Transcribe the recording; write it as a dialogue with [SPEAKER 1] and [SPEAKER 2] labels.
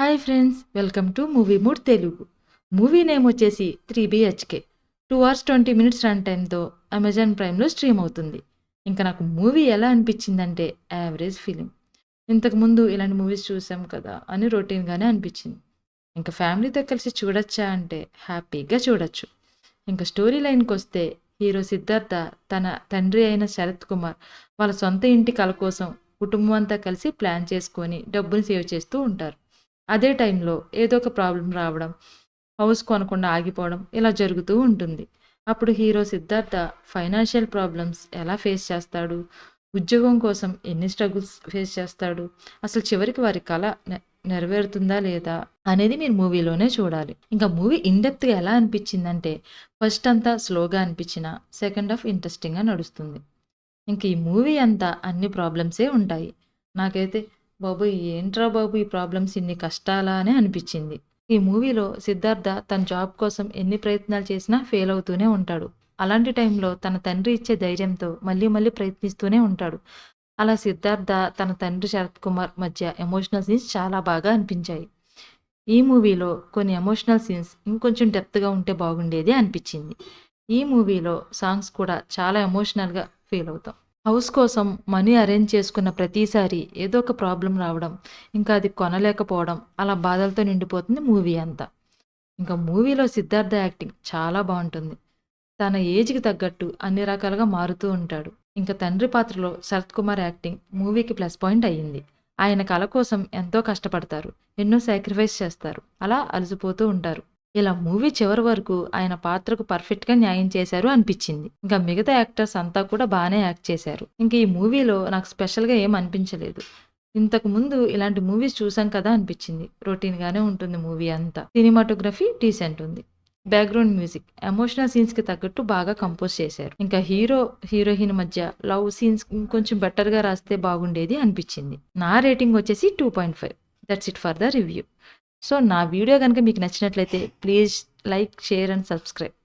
[SPEAKER 1] Hi friends, welcome to movie mood Telugu. Movie name వచ్చేసి 3 BHK. 2 hours 20 minutes run టైమ్‌తో Amazon ప్రైమ్‌లో stream అవుతుంది. ఇంకా నాకు మూవీ ఎలా అనిపించిందంటే యావరేజ్ ఫిలిం. ఇంతకుముందు ఇలాంటి మూవీస్ చూసాం కదా అని రొటీన్‌గానే అనిపించింది. ఇంకా ఫ్యామిలీతో కలిసి చూడొచ్చా అంటే హ్యాపీగా చూడొచ్చు. ఇంకా స్టోరీ లైన్‌కొస్తే హీరో సిద్ధార్థ తన తండ్రి అయిన శరత్ కుమార్ వాళ్ళ సొంత ఇంటి కల కోసం కుటుంబం అంతా కలిసి ప్లాన్ చేసుకొని డబ్బులు సేవ్ చేస్తూ ఉంటారు. అదే టైంలో ఏదో ఒక ప్రాబ్లమ్ రావడం, హౌస్ కొనకుండా ఆగిపోవడం ఇలా జరుగుతూ ఉంటుంది. అప్పుడు హీరో సిద్ధార్థ ఫైనాన్షియల్ ప్రాబ్లమ్స్ ఎలా ఫేస్ చేస్తాడు? ఉద్యోగం కోసం ఎన్ని స్ట్రగుల్స్ ఫేస్ చేస్తాడు? అసలు చివరికి వారి కల నెరవేరుతుందా లేదా అనేది మీరు మూవీలోనే చూడాలి. ఇంకా మూవీ ఇన్ డెప్త్‌గా ఎలా అనిపించిందంటే ఫస్ట్ అంతా స్లోగా అనిపించినా సెకండ్ హాఫ్ ఇంట్రెస్టింగ్‌గా నడుస్తుంది. ఇంక ఈ మూవీ అంతా అన్ని ప్రాబ్లమ్సే ఉంటాయి. నాకైతే బాబోయ్! ఏంట్రా బాబు ఈ ప్రాబ్లమ్స్ ఇన్ని కష్టాలా అని అనిపిచ్చింది. ఈ మూవీలో సిద్ధార్థ తన జాబ్ కోసం ఎన్ని ప్రయత్నాలు చేసినా ఫెయిల్ అవుతూనే ఉంటాడు. అలాంటి టైంలో తన తండ్రి ఇచ్చే ధైర్యంతో మళ్ళీ మళ్ళీ ప్రయత్నిస్తూనే ఉంటాడు. అలా సిద్ధార్థ తన తండ్రి శరత్ కుమార్ మధ్య ఎమోషనల్ సీన్స్ చాలా బాగా అనిపించాయి. ఈ మూవీలో కొన్ని ఎమోషనల్ సీన్స్ ఇంకొంచెం డెప్త్‌గా ఉంటే బాగుండేది అనిపిచ్చింది. ఈ మూవీలో సాంగ్స్ కూడా చాలా ఎమోషనల్‌గా ఫీల్ అవుతాం. హౌస్ కోసం మనీ అరేంజ్ చేసుకున్న ప్రతిసారి ఏదో ఒక ప్రాబ్లమ్ రావడం, ఇంకా అది కొనలేకపోవడం అలా బాధలతో నిండిపోతుంది మూవీ అంతా. ఇంకా మూవీలో సిద్ధార్థ యాక్టింగ్ చాలా బావుంటుంది. తన ఏజ్‌కి తగ్గట్టు అన్ని రకాలుగా మారుతూ ఉంటాడు. ఇంక తండ్రి పాత్రలో శరత్ కుమార్ యాక్టింగ్ మూవీకి ప్లస్ పాయింట్ అయ్యింది. ఆయన కల కోసం ఎంతో కష్టపడతారు. ఎన్నో సాక్రిఫైస్ చేస్తారు. అలా అలసిపోతూ ఉంటారు. ఇలా మూవీ చివరి వరకు ఆయన పాత్రకు పర్ఫెక్ట్‌గా న్యాయం చేశారు అనిపిచ్చింది. ఇంకా మిగతా యాక్టర్స్ అంతా కూడా బానే యాక్ట్ చేశారు. ఇంక ఈ మూవీలో నాకు స్పెషల్‌గా ఏం అనిపించలేదు. ఇంతకు ముందు ఇలాంటి మూవీస్ చూసాం కదా అనిపిచ్చింది. రొటీన్‌గానే ఉంటుంది మూవీ అంతా. సినిమాటోగ్రఫీ డీసెంట్ ఉంది. బ్యాక్‌గ్రౌండ్ మ్యూజిక్ ఎమోషనల్ సీన్స్‌కి తగ్గట్టు బాగా కంపోజ్ చేశారు. ఇంకా హీరో, హీరోయిన్ మధ్య లవ్ సీన్స్ ఇంకొంచెం బెటర్‌గా రాస్తే బాగుండేది అనిపిచ్చింది. నా రేటింగ్ వచ్చేసి 2.5. That's it for the review. So, నా వీడియో గనుక మీకు నచ్చినట్లయితే please like, share and subscribe.